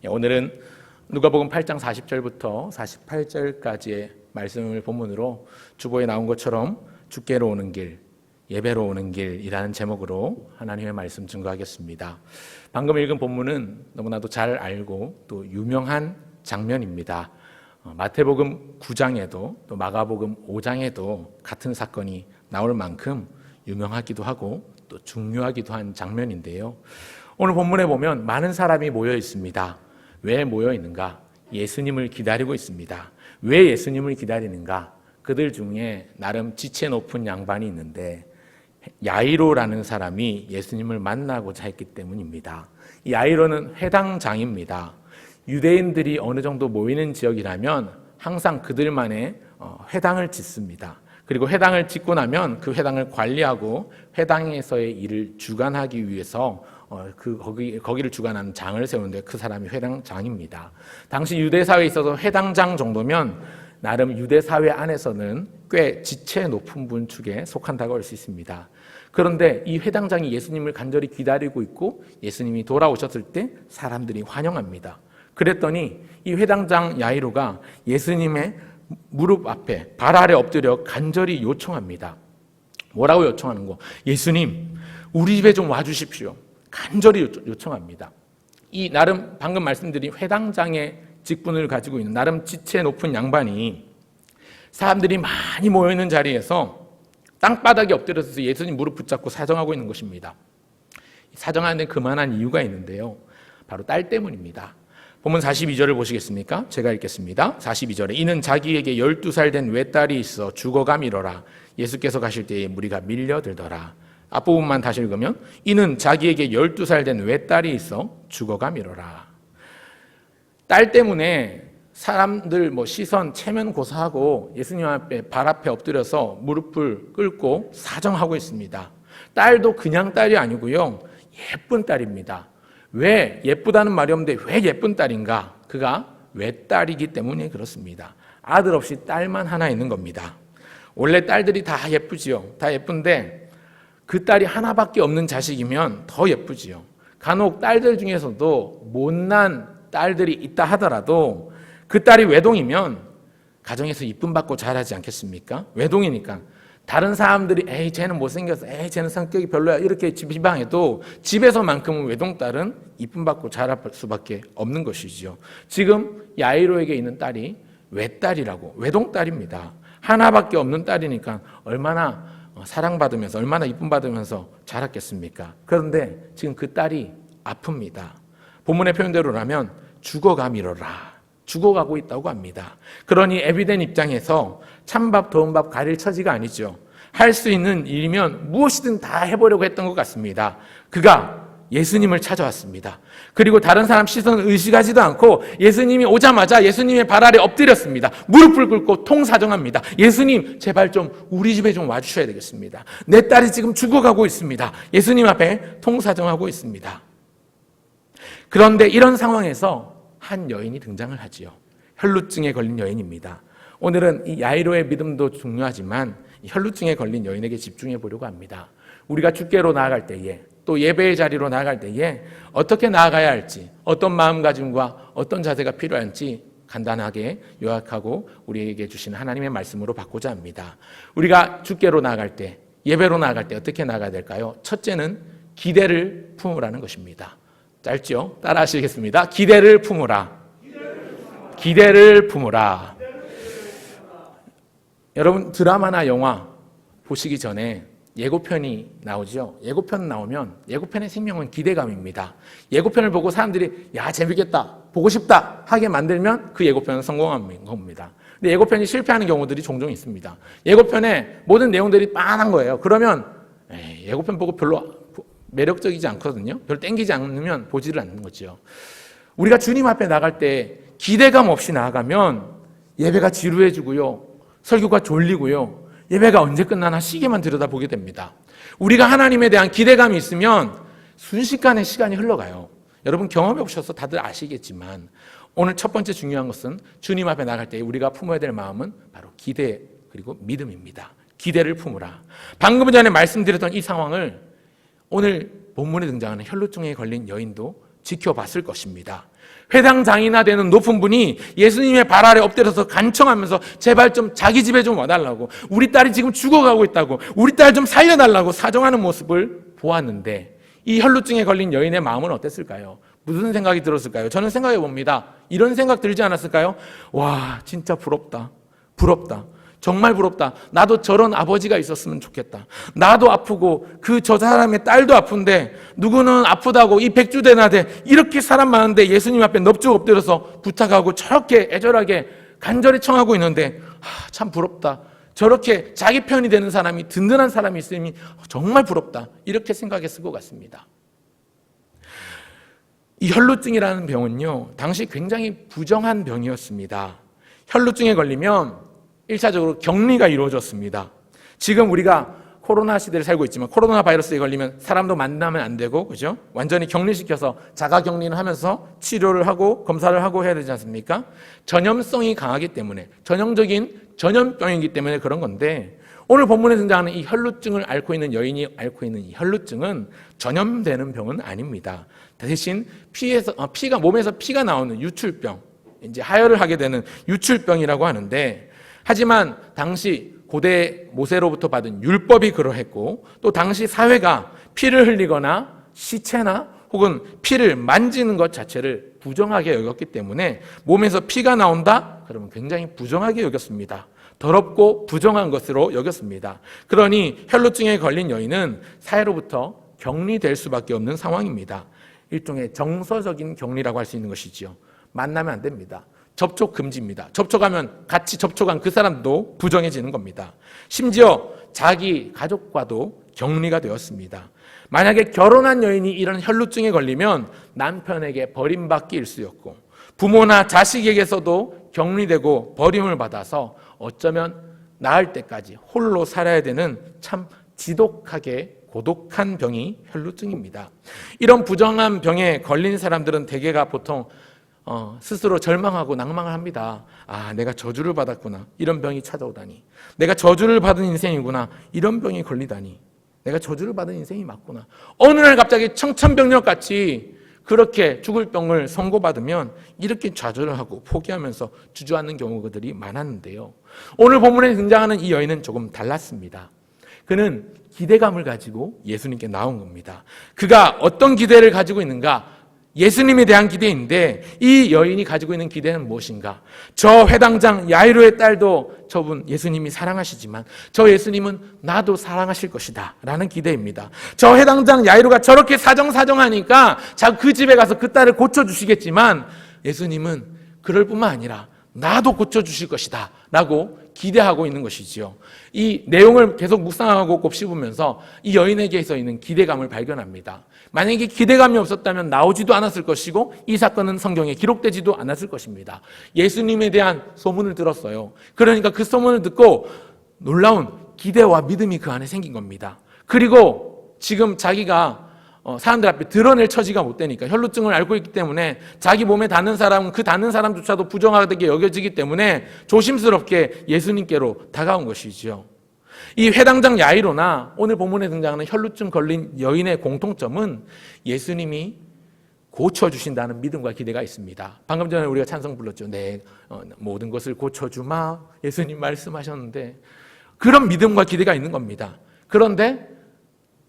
오늘은 누가복음 8장 40절부터 48절까지의 말씀을 본문으로 주보에 나온 것처럼 주께로 오는 길, 예배로 오는 길이라는 제목으로 하나님의 말씀 증거하겠습니다. 방금 읽은 본문은 너무나도 잘 알고 또 유명한 장면입니다. 마태복음 9장에도 또 마가복음 5장에도 같은 사건이 나올 만큼 유명하기도 하고 또 중요하기도 한 장면인데요. 오늘 본문에 보면 많은 사람이 모여 있습니다. 왜 모여 있는가? 예수님을 기다리고 있습니다. 왜 예수님을 기다리는가? 그들 중에 나름 지체 높은 양반이 있는데 야이로라는 사람이 예수님을 만나고자 했기 때문입니다. 이 야이로는 회당장입니다. 유대인들이 어느 정도 모이는 지역이라면 항상 그들만의 회당을 짓습니다. 그리고 회당을 짓고 나면 그 회당을 관리하고 회당에서의 일을 주관하기 위해서 거기를 주관하는 장을 세우는데 그 사람이 회당장입니다. 당시 유대 사회에 있어서 회당장 정도면 나름 유대 사회 안에서는 꽤 지체 높은 분 축에 속한다고 할 수 있습니다. 그런데 이 회당장이 예수님을 간절히 기다리고 있고 예수님이 돌아오셨을 때 사람들이 환영합니다. 그랬더니 이 회당장 야이로가 예수님의 무릎 앞에 발 아래 엎드려 간절히 요청합니다. 뭐라고 요청하는 거? 예수님, 우리 집에 좀 와주십시오. 간절히 요청합니다. 이 나름 방금 말씀드린 회당장의 직분을 가지고 있는 나름 지체 높은 양반이 사람들이 많이 모여있는 자리에서 땅바닥에 엎드려서 예수님 무릎 붙잡고 사정하고 있는 것입니다. 사정하는 데 그만한 이유가 있는데요. 바로 딸 때문입니다. 본문 42절을 보시겠습니까? 제가 읽겠습니다. 42절에 이는 자기에게 12살 된 외딸이 있어 죽어가미러라. 예수께서 가실 때에 무리가 밀려들더라. 앞부분만 다시 읽으면 이는 자기에게 12살 된 외딸이 있어 죽어가미러라. 딸 때문에 사람들 시선 체면 고사하고 예수님 앞에 발 앞에 엎드려서 무릎을 꿇고 사정하고 있습니다. 딸도 그냥 딸이 아니고요. 예쁜 딸입니다. 왜 예쁘다는 말이 없는데 왜 예쁜 딸인가? 그가 외딸이기 때문에 그렇습니다. 아들 없이 딸만 하나 있는 겁니다. 원래 딸들이 다 예쁘지요. 다 예쁜데 그 딸이 하나밖에 없는 자식이면 더 예쁘지요. 간혹 딸들 중에서도 못난 딸들이 있다 하더라도 그 딸이 외동이면 가정에서 이쁨 받고 자라지 않겠습니까? 외동이니까. 다른 사람들이 에이 쟤는 못생겼어, 에이 쟤는 성격이 별로야 이렇게 비방해도 집에서만큼은 외동딸은 이쁨 받고 자랄 수밖에 없는 것이죠. 지금 야이로에게 있는 딸이 외딸이라고, 외동딸입니다. 하나밖에 없는 딸이니까 얼마나 사랑받으면서 얼마나 이쁨 받으면서 자랐겠습니까? 그런데 지금 그 딸이 아픕니다. 본문의 표현대로라면 죽어가미러라, 죽어가고 있다고 합니다. 그러니 애비된 입장에서 찬밥 더운 밥 가릴 처지가 아니죠. 할 수 있는 일이면 무엇이든 다 해보려고 했던 것 같습니다. 그가 예수님을 찾아왔습니다. 그리고 다른 사람 시선을 의식하지도 않고 예수님이 오자마자 예수님의 발 아래 엎드렸습니다. 무릎을 꿇고 통사정합니다. 예수님, 제발 좀 우리 집에 좀 와주셔야 되겠습니다. 내 딸이 지금 죽어가고 있습니다. 예수님 앞에 통사정하고 있습니다. 그런데 이런 상황에서 한 여인이 등장을 하지요. 혈루증에 걸린 여인입니다. 오늘은 이 야이로의 믿음도 중요하지만 혈루증에 걸린 여인에게 집중해 보려고 합니다. 우리가 주께로 나아갈 때에 또 예배의 자리로 나아갈 때에 어떻게 나아가야 할지, 어떤 마음가짐과 어떤 자세가 필요한지 간단하게 요약하고 우리에게 주신 하나님의 말씀으로 받고자 합니다. 우리가 주께로 나아갈 때, 예배로 나아갈 때 어떻게 나아가야 될까요? 첫째는 기대를 품으라는 것입니다. 짧죠? 따라 하시겠습니다. 기대를 품으라. 기대를 품으라. 여러분 드라마나 영화 보시기 전에 예고편이 나오죠. 예고편 나오면 예고편의 생명은 기대감입니다. 예고편을 보고 사람들이 야 재밌겠다, 보고 싶다 하게 만들면 그 예고편은 성공한 겁니다. 근데 예고편이 실패하는 경우들이 종종 있습니다. 예고편에 모든 내용들이 빤한 거예요. 그러면 예고편 보고 별로 매력적이지 않거든요. 별로 땡기지 않으면 보지를 않는 거죠. 우리가 주님 앞에 나갈 때 기대감 없이 나아가면 예배가 지루해지고요, 설교가 졸리고요, 예배가 언제 끝나나 시계만 들여다보게 됩니다. 우리가 하나님에 대한 기대감이 있으면 순식간에 시간이 흘러가요. 여러분 경험해 보셔서 다들 아시겠지만 오늘 첫 번째 중요한 것은 주님 앞에 나갈 때 우리가 품어야 될 마음은 바로 기대 그리고 믿음입니다. 기대를 품으라. 방금 전에 말씀드렸던 이 상황을 오늘 본문에 등장하는 혈루증에 걸린 여인도 지켜봤을 것입니다. 회당장이나 되는 높은 분이 예수님의 발 아래 엎드려서 간청하면서 제발 좀 자기 집에 좀 와달라고, 우리 딸이 지금 죽어가고 있다고, 우리 딸 좀 살려달라고 사정하는 모습을 보았는데 이 혈루증에 걸린 여인의 마음은 어땠을까요? 무슨 생각이 들었을까요? 저는 생각해 봅니다. 이런 생각 들지 않았을까요? 와, 진짜 부럽다. 부럽다. 정말 부럽다. 나도 저런 아버지가 있었으면 좋겠다. 나도 아프고 저 사람의 딸도 아픈데 누구는 아프다고 이 백주대나대 이렇게 사람 많은데 예수님 앞에 넙죽 엎드려서 부탁하고 저렇게 애절하게 간절히 청하고 있는데 참 부럽다. 저렇게 자기 편이 되는 사람이, 든든한 사람이 있으니 정말 부럽다. 이렇게 생각했을 것 같습니다. 이 혈루증이라는 병은요, 당시 굉장히 부정한 병이었습니다. 혈루증에 걸리면 1차적으로 격리가 이루어졌습니다. 지금 우리가 코로나 시대를 살고 있지만 코로나 바이러스에 걸리면 사람도 만나면 안 되고, 그죠? 완전히 격리시켜서 자가 격리를 하면서 치료를 하고 검사를 하고 해야 되지 않습니까? 전염성이 강하기 때문에, 전형적인 전염병이기 때문에 그런 건데, 오늘 본문에 등장하는 이 혈루증을 앓고 있는 여인이 앓고 있는 이 혈루증은 전염되는 병은 아닙니다. 대신 피가 몸에서 피가 나오는 유출병, 이제 하혈을 하게 되는 유출병이라고 하는데, 하지만 당시 고대 모세로부터 받은 율법이 그러했고, 또 당시 사회가 피를 흘리거나 시체나 혹은 피를 만지는 것 자체를 부정하게 여겼기 때문에 몸에서 피가 나온다? 그러면 굉장히 부정하게 여겼습니다. 더럽고 부정한 것으로 여겼습니다. 그러니 혈루증에 걸린 여인은 사회로부터 격리될 수밖에 없는 상황입니다. 일종의 정서적인 격리라고 할 수 있는 것이지요. 만나면 안 됩니다. 접촉 금지입니다. 접촉하면 같이 접촉한 그 사람도 부정해지는 겁니다. 심지어 자기 가족과도 격리가 되었습니다. 만약에 결혼한 여인이 이런 혈루증에 걸리면 남편에게 버림받기 일쑤였고, 부모나 자식에게서도 격리되고 버림을 받아서 어쩌면 나을 때까지 홀로 살아야 되는 참 지독하게 고독한 병이 혈루증입니다. 이런 부정한 병에 걸린 사람들은 대개가 보통 스스로 절망하고 낭망을 합니다. 내가 저주를 받았구나. 이런 병이 찾아오다니. 내가 저주를 받은 인생이구나. 이런 병이 걸리다니. 내가 저주를 받은 인생이 맞구나. 어느 날 갑자기 청천벽력같이 그렇게 죽을 병을 선고받으면 이렇게 좌절을 하고 포기하면서 주저앉는 경우들이 많았는데요. 오늘 본문에 등장하는 이 여인은 조금 달랐습니다. 그는 기대감을 가지고 예수님께 나온 겁니다. 그가 어떤 기대를 가지고 있는가? 예수님에 대한 기대인데, 이 여인이 가지고 있는 기대는 무엇인가? 저 회당장 야이로의 딸도 저분 예수님이 사랑하시지만 저 예수님은 나도 사랑하실 것이다 라는 기대입니다. 저 회당장 야이로가 저렇게 사정하니까 그 집에 가서 그 딸을 고쳐주시겠지만 예수님은 그럴 뿐만 아니라 나도 고쳐주실 것이다 라고 기대하고 있는 것이지요. 이 내용을 계속 묵상하고 곱씹으면서 이 여인에게서 있는 기대감을 발견합니다. 만약에 기대감이 없었다면 나오지도 않았을 것이고 이 사건은 성경에 기록되지도 않았을 것입니다. 예수님에 대한 소문을 들었어요. 그러니까 그 소문을 듣고 놀라운 기대와 믿음이 그 안에 생긴 겁니다. 그리고 지금 자기가 사람들 앞에 드러낼 처지가 못 되니까, 혈루증을 앓고 있기 때문에 자기 몸에 닿는 사람은 그 닿는 사람조차도 부정하게 여겨지기 때문에 조심스럽게 예수님께로 다가온 것이지요. 이 회당장 야이로나 오늘 본문에 등장하는 혈루증 걸린 여인의 공통점은 예수님이 고쳐주신다는 믿음과 기대가 있습니다. 방금 전에 우리가 찬송 불렀죠. 모든 것을 고쳐주마. 예수님 말씀하셨는데 그런 믿음과 기대가 있는 겁니다. 그런데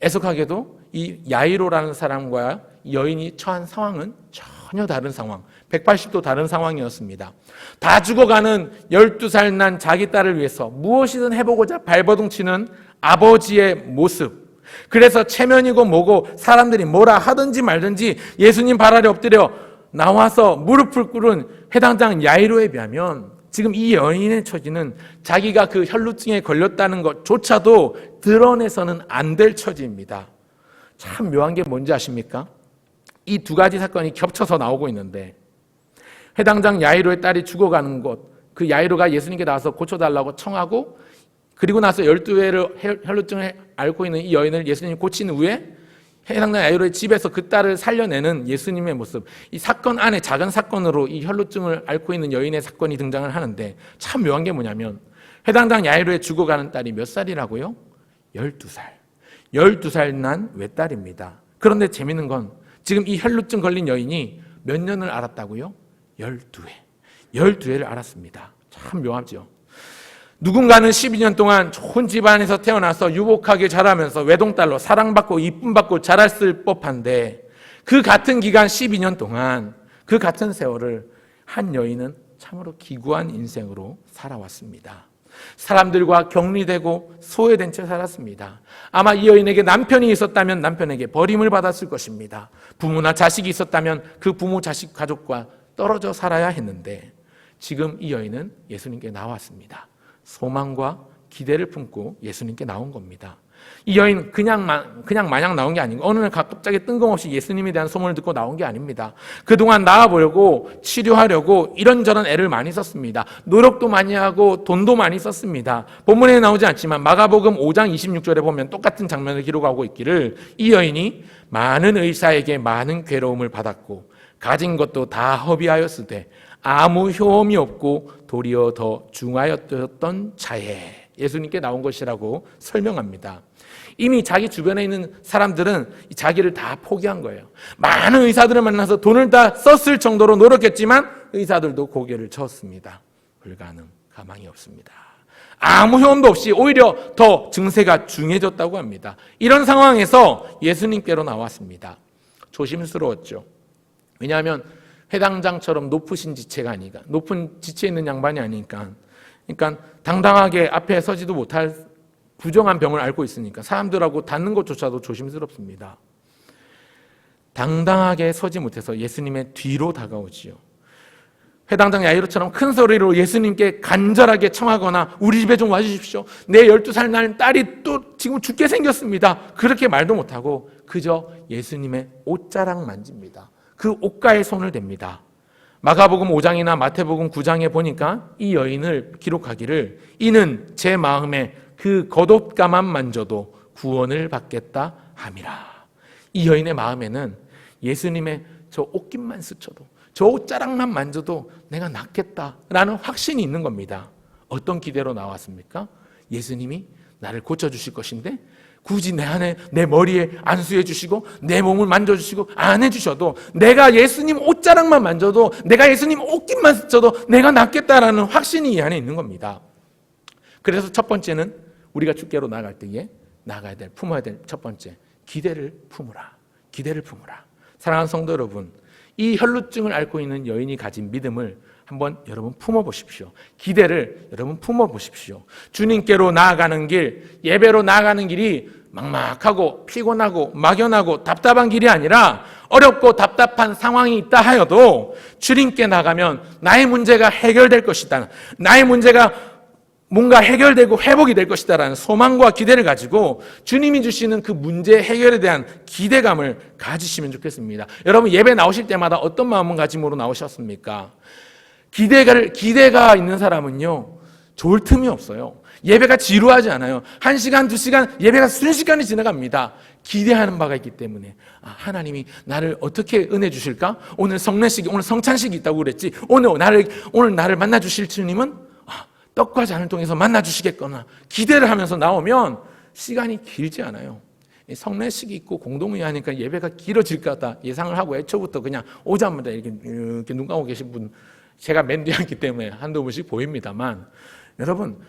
애석하게도 이 야이로라는 사람과 여인이 처한 상황은 전혀 다른 상황, 180도 다른 상황이었습니다. 다 죽어가는 12살 난 자기 딸을 위해서 무엇이든 해보고자 발버둥치는 아버지의 모습. 그래서 체면이고 뭐고 사람들이 뭐라 하든지 말든지 예수님 발 아래 엎드려 나와서 무릎을 꿇은 회당장 야이로에 비하면 지금 이 여인의 처지는 자기가 그 혈루증에 걸렸다는 것조차도 드러내서는 안 될 처지입니다. 참 묘한 게 뭔지 아십니까? 이 두 가지 사건이 겹쳐서 나오고 있는데, 회당장 야이로의 딸이 죽어가는 것, 그 야이로가 예수님께 나와서 고쳐달라고 청하고, 그리고 나서 12회를 혈루증을 앓고 있는 이 여인을 예수님이 고친 후에 회당장 야이로의 집에서 그 딸을 살려내는 예수님의 모습, 이 사건 안에 작은 사건으로 이 혈루증을 앓고 있는 여인의 사건이 등장을 하는데, 참 묘한 게 뭐냐면 회당장 야이로의 죽어가는 딸이 몇 살이라고요? 12살. 12살 난 외딸입니다. 그런데 재밌는 건 지금 이 혈루증 걸린 여인이 몇 년을 알았다고요? 12회. 12회를 알았습니다. 참 묘하죠. 누군가는 12년 동안 좋은 집안에서 태어나서 유복하게 자라면서 외동딸로 사랑받고 이쁨받고 자랐을 법한데 그 같은 기간 12년 동안 그 같은 세월을 한 여인은 참으로 기구한 인생으로 살아왔습니다. 사람들과 격리되고 소외된 채 살았습니다. 아마 이 여인에게 남편이 있었다면 남편에게 버림을 받았을 것입니다. 부모나 자식이 있었다면 그 부모, 자식, 가족과 떨어져 살아야 했는데 지금 이 여인은 예수님께 나왔습니다. 소망과 기대를 품고 예수님께 나온 겁니다. 이 여인 그냥 마냥 나온 게 아니고 어느 날 갑자기 뜬금없이 예수님에 대한 소문을 듣고 나온 게 아닙니다. 그동안 나아보려고 치료하려고 이런저런 애를 많이 썼습니다. 노력도 많이 하고 돈도 많이 썼습니다. 본문에 나오지 않지만 마가복음 5장 26절에 보면 똑같은 장면을 기록하고 있기를 이 여인이 많은 의사에게 많은 괴로움을 받았고 가진 것도 다 허비하였으되 아무 효험이 없고 도리어 더 중하였던 차에 예수님께 나온 것이라고 설명합니다. 이미 자기 주변에 있는 사람들은 자기를 다 포기한 거예요. 많은 의사들을 만나서 돈을 다 썼을 정도로 노력했지만 의사들도 고개를 쳤습니다. 불가능, 가망이 없습니다. 아무 효험도 없이 오히려 더 증세가 중해졌다고 합니다. 이런 상황에서 예수님께로 나왔습니다. 조심스러웠죠. 왜냐하면 회당장처럼 높으신 지체가 아니니까, 높은 지체에 있는 양반이 아니니까, 그러니까 당당하게 앞에 서지도 못할 부정한 병을 앓고 있으니까 사람들하고 닿는 것조차도 조심스럽습니다. 당당하게 서지 못해서 예수님의 뒤로 다가오지요. 회당장 야이로처럼 큰 소리로 예수님께 간절하게 청하거나 우리 집에 좀 와주십시오. 내 12살 날 딸이 또 지금 죽게 생겼습니다. 그렇게 말도 못하고 그저 예수님의 옷자락 만집니다. 그 옷가에 손을 댑니다. 마가복음 5장이나 마태복음 9장에 보니까 이 여인을 기록하기를 이는 제 마음에 그 겉옷가만 만져도 구원을 받겠다 함이라. 이 여인의 마음에는 예수님의 저 옷깃만 스쳐도 저 옷자락만 만져도 내가 낫겠다라는 확신이 있는 겁니다. 어떤 기대로 나왔습니까? 예수님이 나를 고쳐주실 것인데 굳이 내 머리에 안수해 주시고 내 몸을 만져주시고 안 해주셔도 내가 예수님 옷자락만 만져도 내가 예수님 옷깃만 스쳐도 내가 낫겠다라는 확신이 이 안에 있는 겁니다. 그래서 첫 번째는 우리가 주께로 나갈 때에 나가야 될, 품어야 될 첫 번째, 기대를 품으라. 기대를 품으라. 사랑하는 성도 여러분, 이 혈루증을 앓고 있는 여인이 가진 믿음을 한번 여러분 품어보십시오. 기대를 여러분 품어보십시오. 주님께로 나아가는 길, 예배로 나아가는 길이 막막하고 피곤하고 막연하고 답답한 길이 아니라 어렵고 답답한 상황이 있다 하여도 주님께 나가면 나의 문제가 해결될 것이다. 나의 문제가 뭔가 해결되고 회복이 될 것이다 라는 소망과 기대를 가지고 주님이 주시는 그 문제 해결에 대한 기대감을 가지시면 좋겠습니다. 여러분 예배 나오실 때마다 어떤 마음가짐으로 나오셨습니까? 기대가 있는 사람은요 좋을 틈이 없어요. 예배가 지루하지 않아요. 1시간, 2시간 예배가 순식간에 지나갑니다. 기대하는 바가 있기 때문에 하나님이 나를 어떻게 은혜 주실까? 오늘 성례식이, 오늘 성찬식이 있다고 그랬지. 오늘 나를 만나 주실 주님은 떡과 잔을 통해서 만나 주시겠거나 기대를 하면서 나오면 시간이 길지 않아요. 성례식이 있고 공동회의 하니까 예배가 길어질 것 같다 예상을 하고 애초부터 그냥 오자마자 이렇게 눈 감고 계신 분 제가 맨 뒤에 있기 때문에 한두 분씩 보입니다만 여러분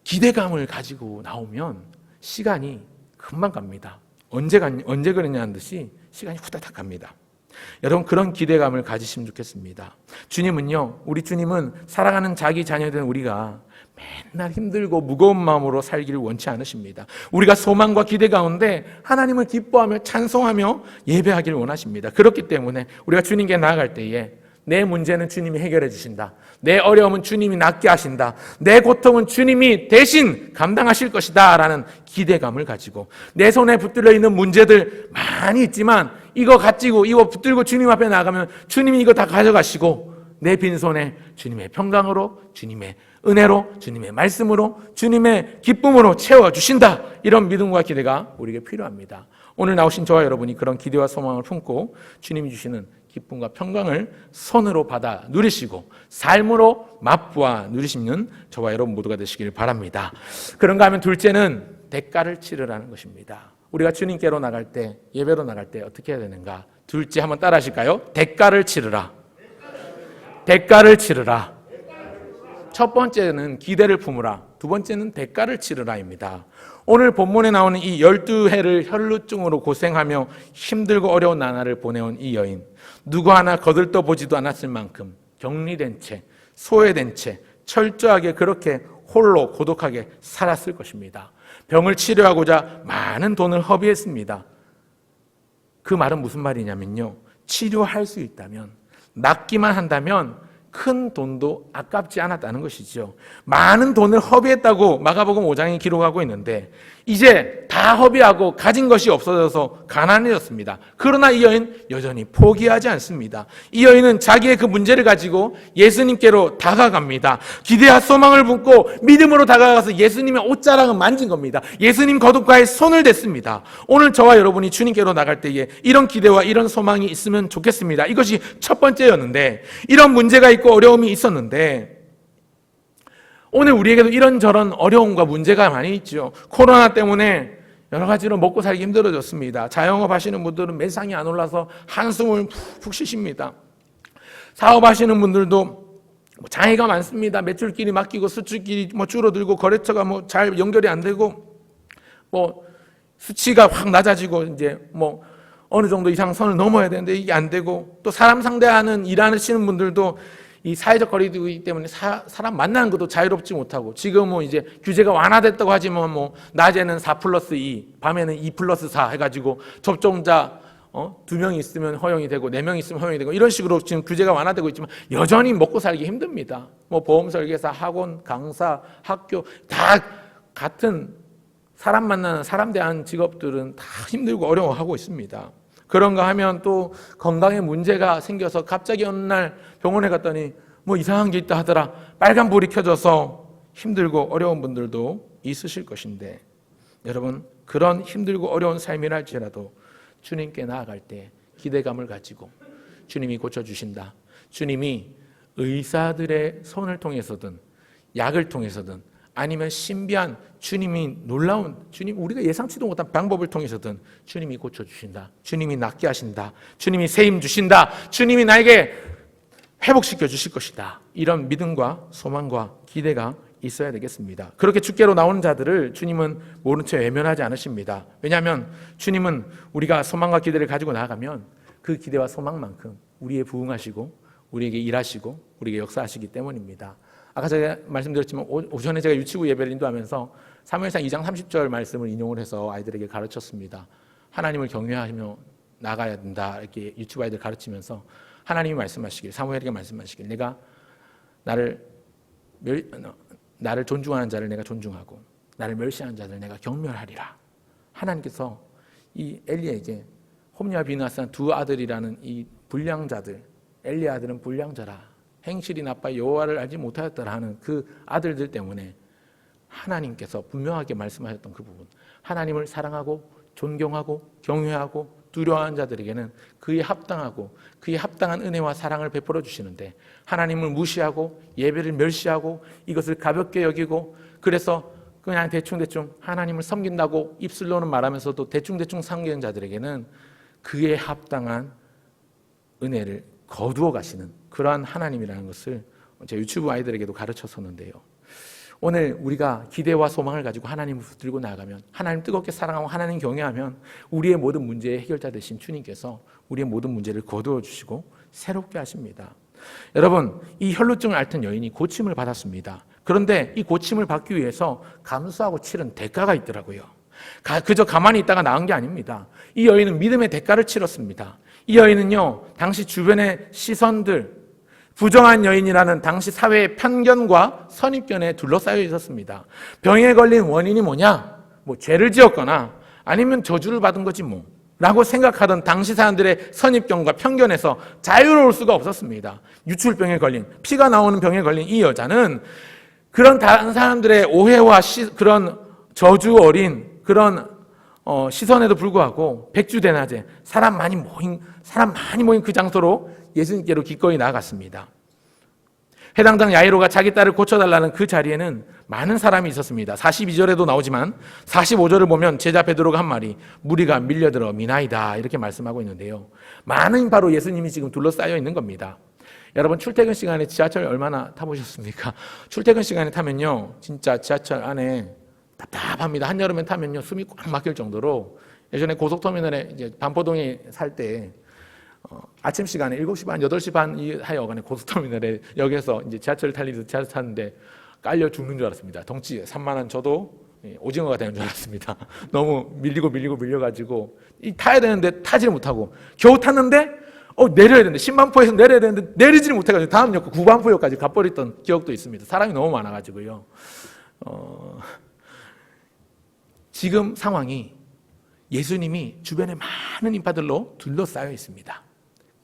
기대감을 가지고 나오면 시간이 금방 갑니다. 언제 그랬냐는 듯이 시간이 후다닥 갑니다. 여러분 그런 기대감을 가지시면 좋겠습니다. 주님은요, 우리 주님은 사랑하는 자기 자녀된 우리가 맨날 힘들고 무거운 마음으로 살기를 원치 않으십니다. 우리가 소망과 기대 가운데 하나님을 기뻐하며 찬송하며 예배하기를 원하십니다. 그렇기 때문에 우리가 주님께 나아갈 때에 내 문제는 주님이 해결해 주신다. 내 어려움은 주님이 낫게 하신다. 내 고통은 주님이 대신 감당하실 것이다 라는 기대감을 가지고 내 손에 붙들려 있는 문제들 많이 있지만 이거 붙들고 주님 앞에 나가면 주님이 이거 다 가져가시고 내 빈손에 주님의 평강으로, 주님의 은혜로, 주님의 말씀으로, 주님의 기쁨으로 채워주신다. 이런 믿음과 기대가 우리에게 필요합니다. 오늘 나오신 저와 여러분이 그런 기대와 소망을 품고 주님이 주시는 기쁨과 평강을 손으로 받아 누리시고 삶으로 맛보아 누리시는 저와 여러분 모두가 되시길 바랍니다. 그런가 하면 둘째는 대가를 치르라는 것입니다. 우리가 주님께로 나갈 때, 예배로 나갈 때 어떻게 해야 되는가? 둘째 한번 따라 하실까요? 대가를 치르라. 대가를 치르라. 첫 번째는 기대를 품으라. 두 번째는 대가를 치르라입니다. 오늘 본문에 나오는 이 12해를 혈루증으로 고생하며 힘들고 어려운 나날을 보내온 이 여인, 누구 하나 거들떠 보지도 않았을 만큼 격리된 채, 소외된 채 철저하게 그렇게 홀로 고독하게 살았을 것입니다. 병을 치료하고자 많은 돈을 허비했습니다. 그 말은 무슨 말이냐면요, 치료할 수 있다면, 낫기만 한다면 큰 돈도 아깝지 않았다는 것이죠. 많은 돈을 허비했다고 마가복음 5장이 기록하고 있는데 이제 다 허비하고 가진 것이 없어져서 가난해졌습니다. 그러나 이 여인 여전히 포기하지 않습니다. 이 여인은 자기의 그 문제를 가지고 예수님께로 다가갑니다. 기대와 소망을 품고 믿음으로 다가가서 예수님의 옷자락을 만진 겁니다. 예수님 겉옷과의 손을 댔습니다. 오늘 저와 여러분이 주님께로 나갈 때에 이런 기대와 이런 소망이 있으면 좋겠습니다. 이것이 첫 번째였는데, 이런 문제가 있고 어려움이 있었는데 오늘 우리에게도 이런저런 어려움과 문제가 많이 있죠. 코로나 때문에 여러 가지로 먹고 살기 힘들어졌습니다. 자영업 하시는 분들은 매상이 안 올라서 한숨을 푹 쉬십니다. 사업하시는 분들도 장애가 많습니다. 매출길이 막히고 수출길이 줄어들고 거래처가 잘 연결이 안 되고 수치가 확 낮아지고 이제 어느 정도 이상 선을 넘어야 되는데 이게 안 되고, 또 사람 상대하는 일하시는 분들도 이 사회적 거리두기 때문에 사람 만나는 것도 자유롭지 못하고, 지금은 이제 규제가 완화됐다고 하지만 낮에는 4+2, 밤에는 2+4 해가지고 접종자 2명이 있으면 허용이 되고 4명이 있으면 허용이 되고 이런 식으로 지금 규제가 완화되고 있지만 여전히 먹고 살기 힘듭니다. 보험 설계사, 학원, 강사, 학교 다 같은 사람 만나는 사람 대한 직업들은 다 힘들고 어려워하고 있습니다. 그런가 하면 또 건강에 문제가 생겨서 갑자기 어느 날 병원에 갔더니 이상한 게 있다 하더라. 빨간불이 켜져서 힘들고 어려운 분들도 있으실 것인데, 여러분, 그런 힘들고 어려운 삶이라 할지라도 주님께 나아갈 때 기대감을 가지고 주님이 고쳐주신다. 주님이 의사들의 손을 통해서든 약을 통해서든 아니면 신비한 주님이 놀라운 우리가 예상치도 못한 방법을 통해서든 주님이 고쳐주신다. 주님이 낫게 하신다. 주님이 세임 주신다. 주님이 나에게 회복시켜 주실 것이다. 이런 믿음과 소망과 기대가 있어야 되겠습니다. 그렇게 주께로 나오는 자들을 주님은 모른 채 외면하지 않으십니다. 왜냐하면 주님은 우리가 소망과 기대를 가지고 나아가면 그 기대와 소망만큼 우리에 부응하시고 우리에게 일하시고 우리에게 역사하시기 때문입니다. 아까 제가 말씀드렸지만 오전에 제가 유치부 예배를 인도하면서 사무엘상 2장 30절 말씀을 인용을 해서 아이들에게 가르쳤습니다. 하나님을 경외하며 나가야 된다, 이렇게 유치부 아이들 가르치면서 하나님이 말씀하시길, 사무엘에게 말씀하시길, 내가 나를 존중하는 자를 내가 존중하고 나를 멸시하는 자를 내가 경멸하리라. 하나님께서 이 엘리에게 홈리와 비느하스 두 아들이라는 이 불량자들, 엘리 아들은 불량자라, 행실이 나빠 여호와를 알지 못하였더라 하는 그 아들들 때문에 하나님께서 분명하게 말씀하셨던 그 부분, 하나님을 사랑하고 존경하고 경외하고 두려워하는 자들에게는 그에 합당하고 그에 합당한 은혜와 사랑을 베풀어 주시는데, 하나님을 무시하고 예배를 멸시하고 이것을 가볍게 여기고 그래서 그냥 대충대충 하나님을 섬긴다고 입술로는 말하면서도 대충대충 섬기는 자들에게는 그에 합당한 은혜를 거두어 가시는 그러한 하나님이라는 것을 제 유튜브 아이들에게도 가르쳤었는데요. 오늘 우리가 기대와 소망을 가지고 하나님을 붙들고 나아가면, 하나님 뜨겁게 사랑하고 하나님 경외하면 우리의 모든 문제의 해결자 되신 주님께서 우리의 모든 문제를 거두어 주시고 새롭게 하십니다. 여러분, 이 혈루증을 앓던 여인이 고침을 받았습니다. 그런데 이 고침을 받기 위해서 감수하고 치른 대가가 있더라고요. 그저 가만히 있다가 나은 게 아닙니다. 이 여인은 믿음의 대가를 치렀습니다. 이 여인은요, 당시 주변의 시선들, 부정한 여인이라는 당시 사회의 편견과 선입견에 둘러싸여 있었습니다. 병에 걸린 원인이 뭐냐? 죄를 지었거나 아니면 저주를 받은 거지 라고 생각하던 당시 사람들의 선입견과 편견에서 자유로울 수가 없었습니다. 유출병에 걸린, 피가 나오는 병에 걸린 이 여자는 그런 다른 사람들의 오해와 그런 저주 어린 그런 시선에도 불구하고 백주대낮에 사람 많이 모인 그 장소로 예수님께로 기꺼이 나아갔습니다. 해당당 야이로가 자기 딸을 고쳐달라는 그 자리에는 많은 사람이 있었습니다. 42절에도 나오지만 45절을 보면 제자 베드로가 한 말이 무리가 밀려들어 미나이다 이렇게 말씀하고 있는데요. 많은 바로 예수님이 지금 둘러싸여 있는 겁니다. 여러분 출퇴근 시간에 지하철 얼마나 타보셨습니까? 출퇴근 시간에 타면요 진짜 지하철 안에 답답합니다. 한여름에 타면요 숨이 꽉 막힐 정도로. 예전에 고속터미널에 이제 반포동에 살 때 아침 시간에 7시 반, 8시 반 하여간에 고속터미널에 역에서 이제 지하철을 탈리듯 지하철 탔는데 깔려 죽는 줄 알았습니다. 덩치 산만한 저도 오징어가 되는 줄 알았습니다. 너무 밀려가지고 타야 되는데 타지를 못하고 겨우 탔는데 내려야 되는데 10만포에서 내려야 되는데 내리지를 못해가지고 다음 역 9만포역까지 가버렸던 기억도 있습니다. 사람이 너무 많아가지고요. 지금 상황이 예수님이 주변에 많은 인파들로 둘러싸여 있습니다.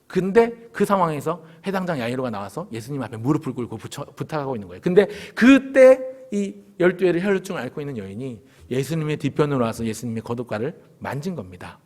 근데 그 상황에서 해당장 야이로가 나와서 예수님 앞에 무릎을 꿇고 부탁하고 있는 거예요. 근데 그때 이 12회를 혈루증을 앓고 있는 여인이 예수님의 뒤편으로 와서 예수님의 겉옷가를 만진 겁니다.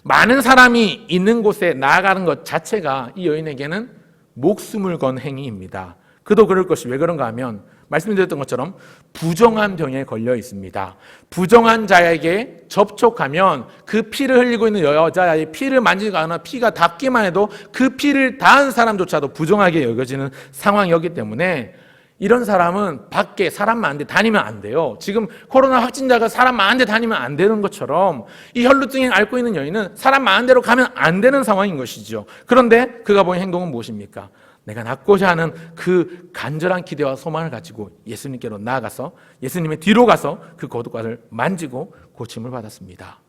많은 사람이 있는 곳에 나아가는 것 자체가 이 여인에게는 목숨을 건 행위입니다. 그도 그럴 것이 왜 그런가 하면 말씀드렸던 것처럼 부정한 병에 걸려 있습니다. 부정한 자에게 접촉하면 그 피를 흘리고 있는 여자의 피를 만지거나 피가 닿기만 해도 그 피를 닿은 사람조차도 부정하게 여겨지는 상황이었기 때문에 이런 사람은 밖에 사람 많은 데 다니면 안 돼요. 지금 코로나 확진자가 사람 많은 데 다니면 안 되는 것처럼 이 혈루증에 앓고 있는 여인은 사람 많은 데로 가면 안 되는 상황인 것이죠. 그런데 그가 보인 행동은 무엇입니까? 내가 낫고자 하는 그 간절한 기대와 소망을 가지고 예수님께로 나아가서 예수님의 뒤로 가서 그 겉옷가를 만지고 고침을 받았습니다.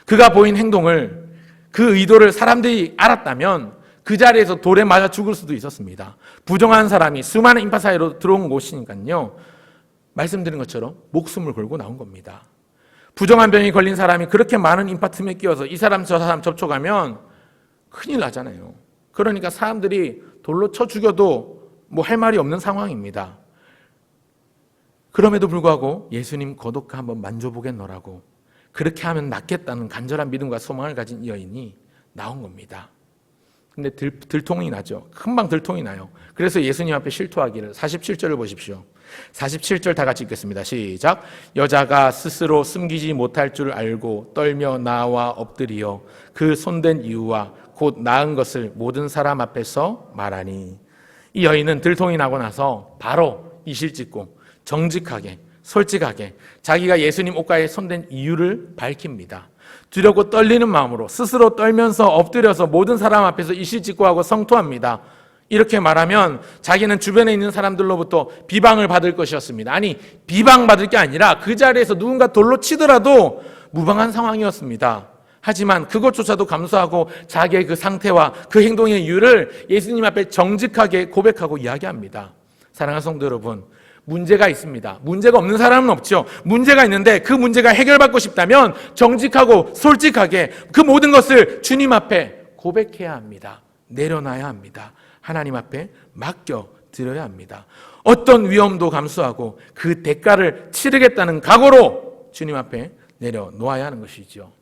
그가 보인 행동을, 그 의도를 사람들이 알았다면 그 자리에서 돌에 맞아 죽을 수도 있었습니다. 부정한 사람이 수많은 인파 사이로 들어온 곳이니까요. 말씀드린 것처럼 목숨을 걸고 나온 겁니다. 부정한 병이 걸린 사람이 그렇게 많은 인파 틈에 끼어서 이 사람 저 사람 접촉하면 큰일 나잖아요. 그러니까 사람들이 돌로 쳐 죽여도 뭐 할 말이 없는 상황입니다. 그럼에도 불구하고 예수님 겉옷가 한번 만져보겠노라고 그렇게 하면 낫겠다는 간절한 믿음과 소망을 가진 이 여인이 나온 겁니다. 근데 들통이 나죠. 금방 들통이 나요. 그래서 예수님 앞에 실토하기를 47절을 보십시오. 47절 다 같이 읽겠습니다. 시작. 여자가 스스로 숨기지 못할 줄 알고 떨며 나와 엎드리어 그 손댄 이유와 곧 나은 것을 모든 사람 앞에서 말하니. 이 여인은 들통이 나고 나서 바로 이실 찍고 정직하게 솔직하게 자기가 예수님 옷가에 손댄 이유를 밝힙니다. 두렵고 떨리는 마음으로 스스로 떨면서 엎드려서 모든 사람 앞에서 이실 찍고 하고 성토합니다. 이렇게 말하면 자기는 주변에 있는 사람들로부터 비방을 받을 것이었습니다. 아니, 비방받을 게 아니라 그 자리에서 누군가 돌로 치더라도 무방한 상황이었습니다. 하지만 그것조차도 감수하고 자기의 그 상태와 그 행동의 이유를 예수님 앞에 정직하게 고백하고 이야기합니다. 사랑하는 성도 여러분, 문제가 있습니다. 문제가 없는 사람은 없죠. 문제가 있는데 그 문제가 해결받고 싶다면 정직하고 솔직하게 그 모든 것을 주님 앞에 고백해야 합니다. 내려놔야 합니다. 하나님 앞에 맡겨드려야 합니다. 어떤 위험도 감수하고 그 대가를 치르겠다는 각오로 주님 앞에 내려놓아야 하는 것이죠.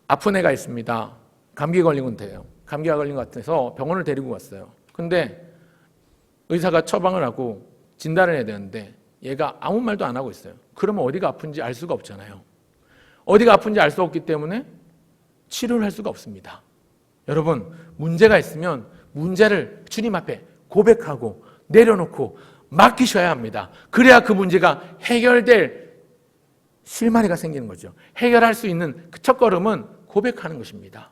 아픈 애가 있습니다. 감기에 걸린 건 돼요. 감기가 걸린 것 같아서 병원을 데리고 갔어요. 근데 의사가 처방을 하고 진단을 해야 되는데 얘가 아무 말도 안 하고 있어요. 그러면 어디가 아픈지 알 수가 없잖아요. 어디가 아픈지 알 수 없기 때문에 치료를 할 수가 없습니다. 여러분, 문제가 있으면 문제를 주님 앞에 고백하고 내려놓고 맡기셔야 합니다. 그래야 그 문제가 해결될 실마리가 생기는 거죠. 해결할 수 있는 그 첫걸음은 고백하는 것입니다.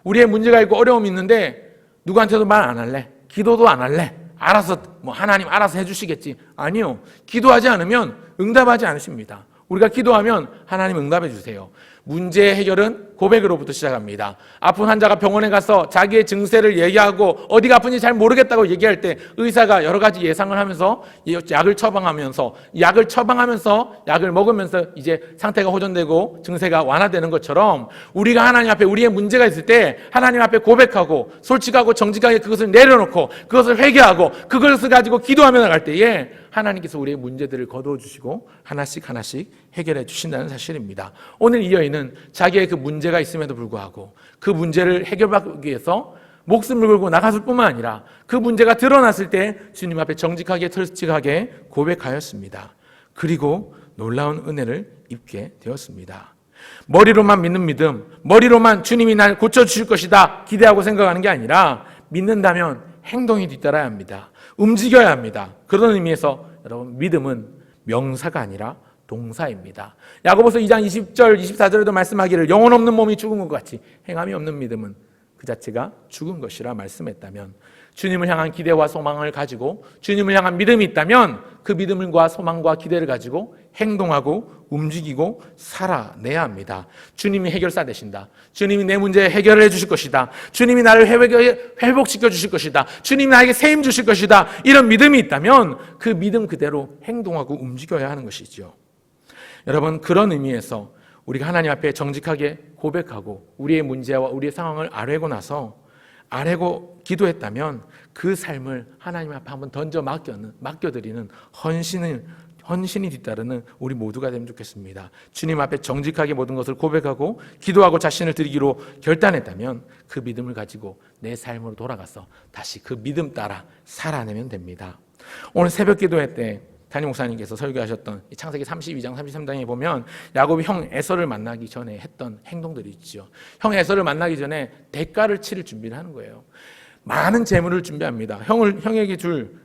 우리의 문제가 있고 어려움이 있는데 누구한테도 말 안 할래? 기도도 안 할래? 알아서 하나님 알아서 해주시겠지. 아니요. 기도하지 않으면 응답하지 않으십니다. 우리가 기도하면 하나님 응답해 주세요. 문제 해결은 고백으로부터 시작합니다. 아픈 환자가 병원에 가서 자기의 증세를 얘기하고 어디가 아픈지 잘 모르겠다고 얘기할 때 의사가 여러 가지 예상을 하면서 약을 처방하면서 약을 먹으면서 이제 상태가 호전되고 증세가 완화되는 것처럼 우리가 하나님 앞에 우리의 문제가 있을 때 하나님 앞에 고백하고 솔직하고 정직하게 그것을 내려놓고 그것을 회개하고 그것을 가지고 기도하며 나갈 때에 하나님께서 우리의 문제들을 거두어 주시고 하나씩 해결해 주신다는 사실입니다. 오늘 이 여인은 자기의 그 문제가 있음에도 불구하고 그 문제를 해결하기 위해서 목숨을 걸고 나갔을 뿐만 아니라 그 문제가 드러났을 때 주님 앞에 정직하게 솔직하게 고백하였습니다. 그리고 놀라운 은혜를 입게 되었습니다. 머리로만 믿는 믿음, 머리로만 주님이 날 고쳐주실 것이다 기대하고 생각하는 게 아니라 믿는다면 행동이 뒤따라야 합니다. 움직여야 합니다. 그런 의미에서 여러분, 믿음은 명사가 아니라 동사입니다. 야고보서 2장 20절 24절에도 말씀하기를 영혼 없는 몸이 죽은 것 같이 행함이 없는 믿음은 그 자체가 죽은 것이라 말씀했다면, 주님을 향한 기대와 소망을 가지고 주님을 향한 믿음이 있다면 그 믿음과 소망과 기대를 가지고 행동하고 움직이고 살아내야 합니다. 주님이 해결사 되신다. 주님이 내 문제 해결을 해주실 것이다. 주님이 나를 회복시켜 주실 것이다. 주님이 나에게 세임 주실 것이다. 이런 믿음이 있다면 그 믿음 그대로 행동하고 움직여야 하는 것이죠. 여러분, 그런 의미에서 우리가 하나님 앞에 정직하게 고백하고 우리의 문제와 우리의 상황을 아뢰고 나서 아뢰고 기도했다면 그 삶을 하나님 앞에 한번 던져 맡겨드리는 헌신이 뒤따르는 우리 모두가 되면 좋겠습니다. 주님 앞에 정직하게 모든 것을 고백하고 기도하고 자신을 드리기로 결단했다면 그 믿음을 가지고 내 삶으로 돌아가서 다시 그 믿음 따라 살아내면 됩니다. 오늘 새벽 기도회 때 담임 목사님께서 설교하셨던 창세기 32장 33장에 보면 야곱이 형 에서를 만나기 전에 했던 행동들이 있죠. 형 에서를 만나기 전에 대가를 치를 준비를 하는 거예요. 많은 재물을 준비합니다. 형에게 줄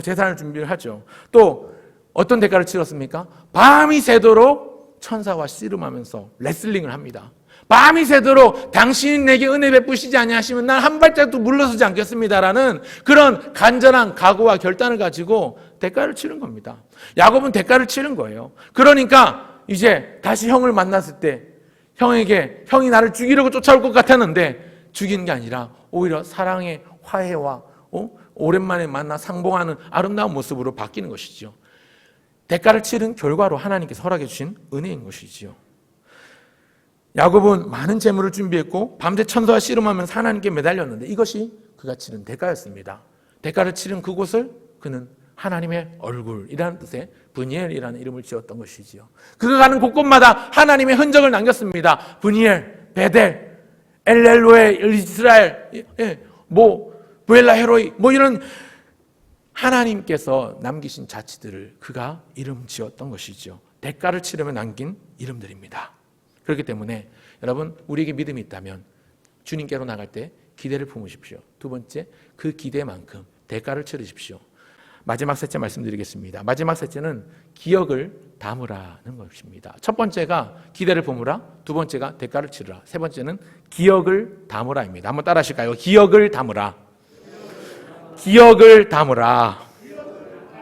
재산을 준비를 하죠. 또 어떤 대가를 치렀습니까? 밤이 새도록 천사와 씨름하면서 레슬링을 합니다. 밤이 새도록 당신이 내게 은혜 베푸시지 아니하시면 난 한 발짝도 물러서지 않겠습니다라는 그런 간절한 각오와 결단을 가지고 대가를 치른 겁니다. 야곱은 대가를 치른 거예요. 그러니까 이제 다시 형을 만났을 때 형이 나를 죽이려고 쫓아올 것 같았는데 죽이는 게 아니라 오히려 사랑의 화해와 오랜만에 만나 상봉하는 아름다운 모습으로 바뀌는 것이죠. 대가를 치른 결과로 하나님께서 허락해 주신 은혜인 것이지요. 야곱은 많은 재물을 준비했고 밤새 천사와 씨름하면서 하나님께 매달렸는데 이것이 그가 치른 대가였습니다. 대가를 치른 그곳을 그는 하나님의 얼굴이라는 뜻의 브니엘이라는 이름을 지었던 것이지요. 그가 가는 곳곳마다 하나님의 흔적을 남겼습니다. 브니엘, 베델, 엘렐로에, 이스라엘, 부엘라 헤로이, 이런 하나님께서 남기신 자치들을 그가 이름 지었던 것이죠. 대가를 치르며 남긴 이름들입니다. 그렇기 때문에 여러분, 우리에게 믿음이 있다면 주님께로 나갈 때 기대를 품으십시오. 두 번째, 그 기대만큼 대가를 치르십시오. 마지막 셋째 말씀드리겠습니다. 마지막 셋째는 기억을 담으라는 것입니다. 첫 번째가 기대를 품으라, 두 번째가 대가를 치르라, 세 번째는 기억을 담으라입니다. 한번 따라 하실까요? 기억을 담으라. 기억을 담으라.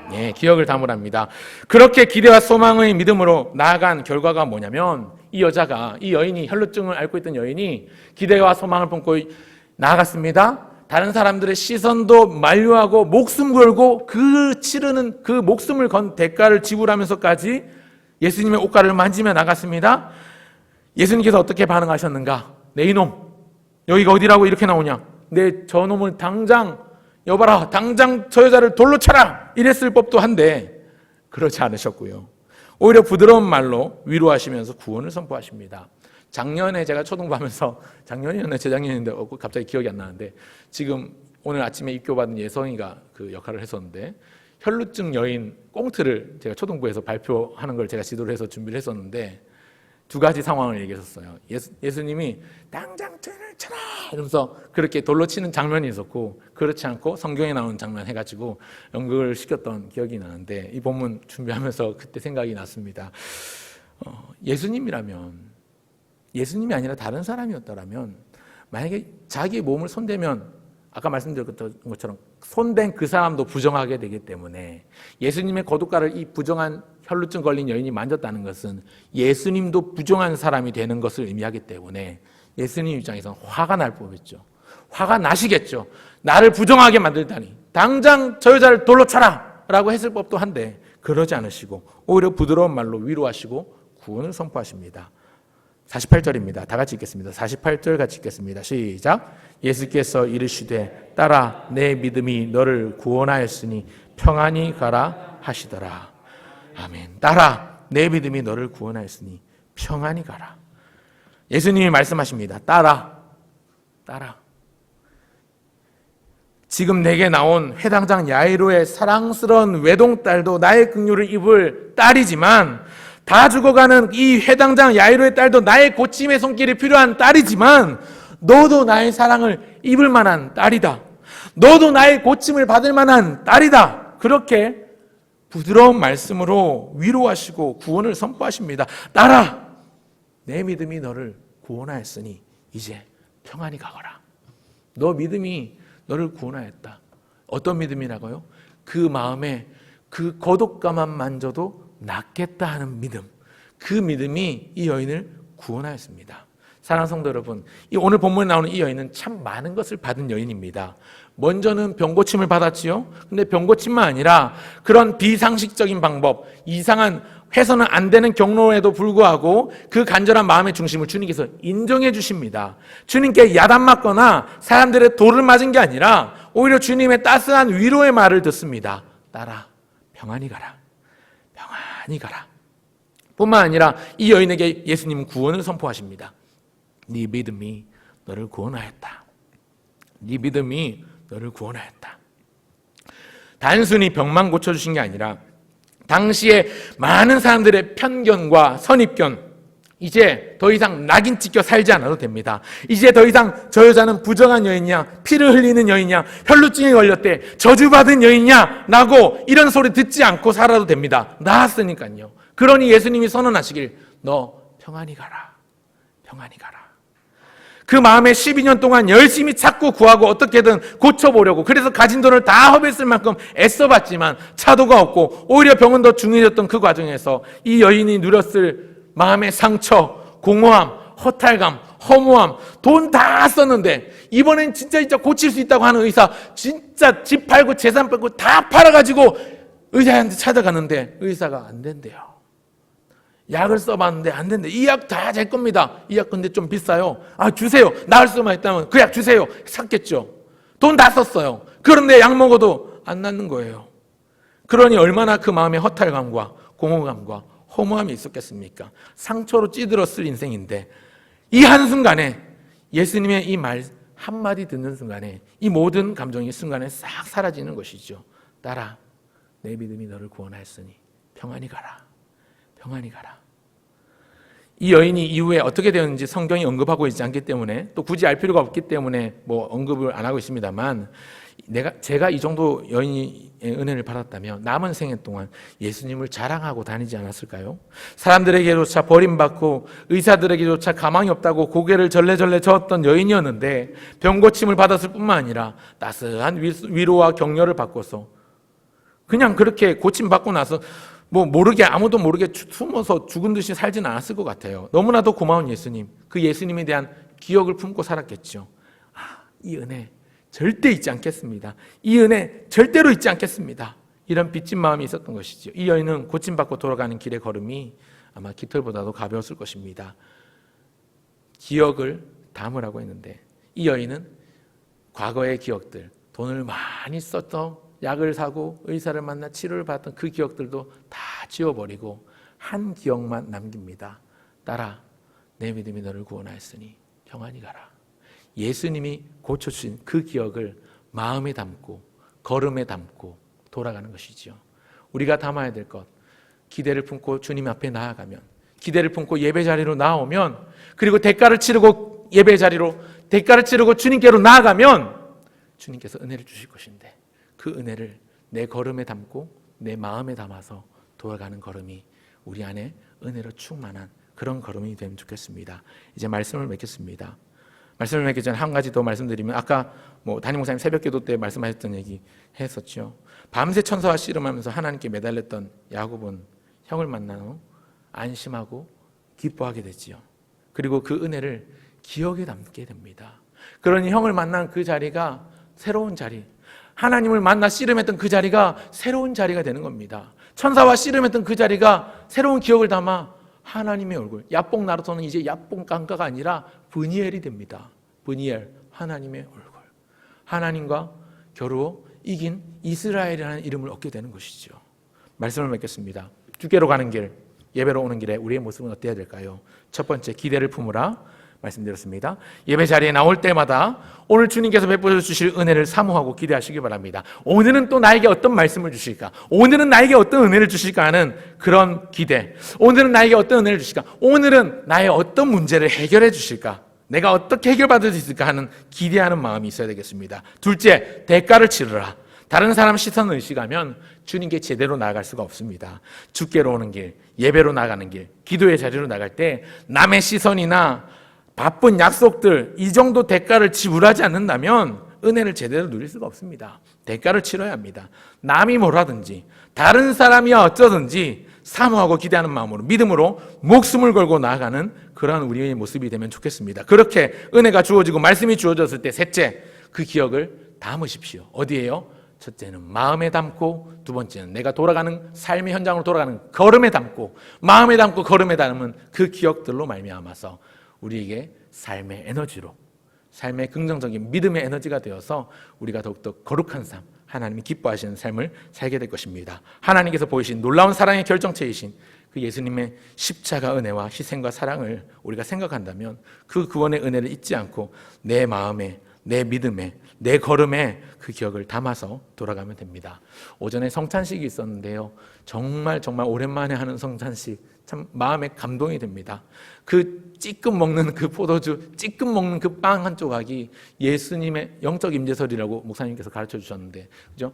네, 기억을 담으랍니다. 그렇게 기대와 소망의 믿음으로 나아간 결과가 뭐냐면 이 여인이 혈루증을 앓고 있던 여인이 기대와 소망을 품고 나아갔습니다. 다른 사람들의 시선도 만류하고 목숨 걸고 그 치르는 그 목숨을 건 대가를 지불하면서까지 예수님의 옷가를 만지며 나갔습니다. 예수님께서 어떻게 반응하셨는가? 내 이놈, 여기가 어디라고 이렇게 나오냐? 내 저놈을 당장 여봐라, 당장 저 여자를 돌로 쳐라! 이랬을 법도 한데 그렇지 않으셨고요. 오히려 부드러운 말로 위로하시면서 구원을 선포하십니다. 작년에 제가 초등부하면서 작년이었나 재작년인데 갑자기 기억이 안 나는데 지금 오늘 아침에 입교받은 예성이가 그 역할을 했었는데 혈루증 여인 꽁트를 제가 초등부에서 발표하는 걸 제가 지도를 해서 준비를 했었는데 두 가지 상황을 얘기했었어요. 예수님이 당장 죄를 쳐라 이러면서 그렇게 돌로 치는 장면이 있었고 그렇지 않고 성경에 나오는 장면 해가지고 연극을 시켰던 기억이 나는데 이 본문 준비하면서 그때 생각이 났습니다. 예수님이 아니라 다른 사람이었더라면 만약에 자기 몸을 손대면 아까 말씀드렸던 것처럼 손댄 그 사람도 부정하게 되기 때문에 예수님의 거두가를 이 부정한 혈루증 걸린 여인이 만졌다는 것은 예수님도 부정한 사람이 되는 것을 의미하기 때문에 예수님 입장에서는 화가 날 법이죠. 화가 나시겠죠. 나를 부정하게 만들다니 당장 저 여자를 돌로 쳐라 라고 했을 법도 한데 그러지 않으시고 오히려 부드러운 말로 위로하시고 구원을 선포하십니다. 48절입니다. 다 같이 읽겠습니다. 48절 같이 읽겠습니다. 시작. 예수께서 이르시되 딸아 내 믿음이 너를 구원하였으니 평안히 가라 하시더라. 아멘. 딸아 내 믿음이 너를 구원하였으니 평안히 가라. 예수님이 말씀하십니다. 딸아 지금 내게 나온 회당장 야이로의 사랑스러운 외동딸도 나의 긍휼을 입을 딸이지만, 다 죽어가는 이 회당장 야이로의 딸도 나의 고침의 손길이 필요한 딸이지만, 너도 나의 사랑을 입을 만한 딸이다. 너도 나의 고침을 받을 만한 딸이다. 그렇게 부드러운 말씀으로 위로하시고 구원을 선포하십니다. 딸아, 내 믿음이 너를 구원하였으니 이제 평안히 가거라. 너 믿음이 너를 구원하였다. 어떤 믿음이라고요? 그 마음에 그 고독감만 만져도 낫겠다 하는 믿음. 그 믿음이 이 여인을 구원하였습니다. 사랑하는 성도 여러분, 오늘 본문에 나오는 이 여인은 참 많은 것을 받은 여인입니다. 먼저는 병고침을 받았지요. 근데 병고침만 아니라 그런 비상식적인 방법, 이상한 해서는 안 되는 경로에도 불구하고 그 간절한 마음의 중심을 주님께서 인정해 주십니다. 주님께 야단 맞거나 사람들의 돌을 맞은 게 아니라 오히려 주님의 따스한 위로의 말을 듣습니다. 딸아, 평안히 가라. 평안히 가라. 뿐만 아니라 이 여인에게 예수님은 구원을 선포하십니다. 네 믿음이 너를 구원하였다. 네 믿음이 너를 구원하였다. 단순히 병만 고쳐주신 게 아니라 당시에 많은 사람들의 편견과 선입견, 이제 더 이상 낙인 찍혀 살지 않아도 됩니다. 이제 더 이상 저 여자는 부정한 여인이냐, 피를 흘리는 여인이냐, 혈루증에 걸렸대, 저주받은 여인이냐 라고 이런 소리 듣지 않고 살아도 됩니다. 나았으니까요. 그러니 예수님이 선언하시길, 너 평안히 가라. 평안히 가라. 그 마음에 12년 동안 열심히 찾고 구하고 어떻게든 고쳐보려고, 그래서 가진 돈을 다 허비했을 만큼 애써봤지만 차도가 없고 오히려 병은 더 중해졌던 그 과정에서 이 여인이 누렸을 마음의 상처, 공허함, 허탈감, 허무함, 돈 다 썼는데 이번엔 진짜 고칠 수 있다고 하는 의사, 진짜 집 팔고 재산 팔고 다 팔아가지고 의사한테 찾아갔는데 의사가 안 된대요. 약을 써봤는데 안 된대. 이 약 다 제 겁니다. 이 약 근데 좀 비싸요. 아, 주세요. 나을 수만 있다면 그 약 주세요. 샀겠죠. 돈 다 썼어요. 그런데 약 먹어도 안 낫는 거예요. 그러니 얼마나 그 마음에 허탈감과 공허감과 허무함이 있었겠습니까? 상처로 찌들었을 인생인데 이 한순간에 예수님의 이 말 한마디 듣는 순간에 이 모든 감정이 순간에 싹 사라지는 것이죠. 딸아, 내 믿음이 너를 구원하였으니 평안히 가라. 평안히 가라. 이 여인이 이후에 어떻게 되었는지 성경이 언급하고 있지 않기 때문에, 또 굳이 알 필요가 없기 때문에 뭐 언급을 안 하고 있습니다만, 제가 이 정도 여인의 은혜를 받았다면 남은 생애 동안 예수님을 자랑하고 다니지 않았을까요? 사람들에게조차 버림받고 의사들에게조차 가망이 없다고 고개를 절레절레 저었던 여인이었는데 병고침을 받았을 뿐만 아니라 따스한 위로와 격려를 받고서 그냥 그렇게 고침받고 나서 아무도 모르게 숨어서 죽은 듯이 살진 않았을 것 같아요. 너무나도 고마운 예수님, 그 예수님에 대한 기억을 품고 살았겠죠. 이 은혜 절대 잊지 않겠습니다. 이 은혜 절대로 잊지 않겠습니다. 이런 빚진 마음이 있었던 것이죠. 이 여인은 고침받고 돌아가는 길의 걸음이 아마 깃털보다도 가벼웠을 것입니다. 기억을 담으라고 했는데 이 여인은 과거의 기억들, 돈을 많이 썼던, 약을 사고 의사를 만나 치료를 받았던 그 기억들도 다 지워버리고 한 기억만 남깁니다. 딸아, 내 믿음이 너를 구원하였으니 평안히 가라. 예수님이 고쳐주신 그 기억을 마음에 담고 걸음에 담고 돌아가는 것이죠. 우리가 담아야 될 것, 기대를 품고 주님 앞에 나아가면, 기대를 품고 예배 자리로 나오면, 그리고 대가를 치르고 예배 자리로 대가를 치르고 주님께로 나아가면 주님께서 은혜를 주실 것인데, 그 은혜를 내 걸음에 담고 내 마음에 담아서 돌아가는 걸음이 우리 안에 은혜로 충만한 그런 걸음이 되면 좋겠습니다. 이제 말씀을 맺겠습니다. 말씀을 맺기 전에 한 가지 더 말씀드리면, 아까 담임 목사님 새벽기도 때 말씀하셨던 얘기 했었죠. 밤새 천사와 씨름하면서 하나님께 매달렸던 야곱은 형을 만난 후 안심하고 기뻐하게 되지요. 그리고 그 은혜를 기억에 담게 됩니다. 그러니 형을 만난 그 자리가 새로운 자리, 하나님을 만나 씨름했던 그 자리가 새로운 자리가 되는 겁니다. 천사와 씨름했던 그 자리가 새로운 기억을 담아 하나님의 얼굴, 야뽕 나루토는 이제 야뽕 깡가가 아니라 브니엘이 됩니다. 브니엘, 하나님의 얼굴. 하나님과 겨루어 이긴 이스라엘이라는 이름을 얻게 되는 것이죠. 말씀을 맺겠습니다. 주께로 가는 길, 예배로 오는 길에 우리의 모습은 어때야 될까요? 첫 번째, 기대를 품으라. 말씀드렸습니다. 예배 자리에 나올 때마다 오늘 주님께서 베풀어 주실 은혜를 사모하고 기대하시기 바랍니다. 오늘은 또 나에게 어떤 말씀을 주실까? 오늘은 나에게 어떤 은혜를 주실까 하는 그런 기대. 오늘은 나에게 어떤 은혜를 주실까? 오늘은 나의 어떤 문제를 해결해 주실까? 내가 어떻게 해결받을 수 있을까 하는 기대하는 마음이 있어야 되겠습니다. 둘째, 대가를 치르라. 다른 사람 시선을 의식하면 주님께 제대로 나아갈 수가 없습니다. 주께로 오는 길, 예배로 나가는 길, 기도의 자리로 나갈 때 남의 시선이나 바쁜 약속들, 이 정도 대가를 지불하지 않는다면 은혜를 제대로 누릴 수가 없습니다. 대가를 치러야 합니다. 남이 뭐라든지 다른 사람이 어쩌든지 사모하고 기대하는 마음으로, 믿음으로 목숨을 걸고 나아가는 그러한 우리의 모습이 되면 좋겠습니다. 그렇게 은혜가 주어지고 말씀이 주어졌을 때 셋째, 그 기억을 담으십시오. 어디에요? 첫째는 마음에 담고, 두 번째는 내가 돌아가는 삶의 현장으로 돌아가는 걸음에 담고, 마음에 담고 걸음에 담은 그 기억들로 말미암아서 우리에게 삶의 에너지로, 삶의 긍정적인 믿음의 에너지가 되어서 우리가 더욱더 거룩한 삶, 하나님이 기뻐하시는 삶을 살게 될 것입니다. 하나님께서 보이신 놀라운 사랑의 결정체이신 그 예수님의 십자가 은혜와 희생과 사랑을 우리가 생각한다면 그 구원의 은혜를 잊지 않고 내 마음에, 내 믿음에, 내 걸음에 그 기억을 담아서 돌아가면 됩니다. 오전에 성찬식이 있었는데요, 정말 오랜만에 하는 성찬식, 참 마음에 감동이 됩니다. 그 찌끔 먹는 그 포도주, 찌끔 먹는 그 빵 한 조각이 예수님의 영적 임재설이라고 목사님께서 가르쳐 주셨는데, 그죠?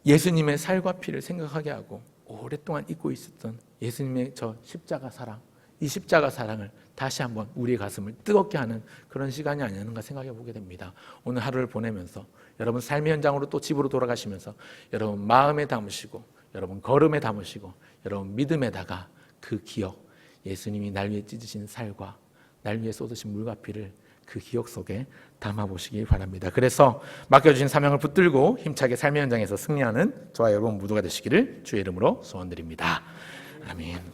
예수님의 살과 피를 생각하게 하고 오랫동안 잊고 있었던 예수님의 저 십자가 사랑, 이 십자가 사랑을 다시 한번 우리의 가슴을 뜨겁게 하는 그런 시간이 아니었는가 생각해 보게 됩니다. 오늘 하루를 보내면서 여러분 삶의 현장으로 또 집으로 돌아가시면서 여러분 마음에 담으시고, 여러분 걸음에 담으시고, 여러분 믿음에다가 그 기억, 예수님이 날 위해 찢으신 살과 날 위해 쏟으신 물과 피를 그 기억 속에 담아보시기 바랍니다. 그래서 맡겨주신 사명을 붙들고 힘차게 삶의 현장에서 승리하는 저와 여러분 모두가 되시기를 주의 이름으로 소원드립니다. 아멘.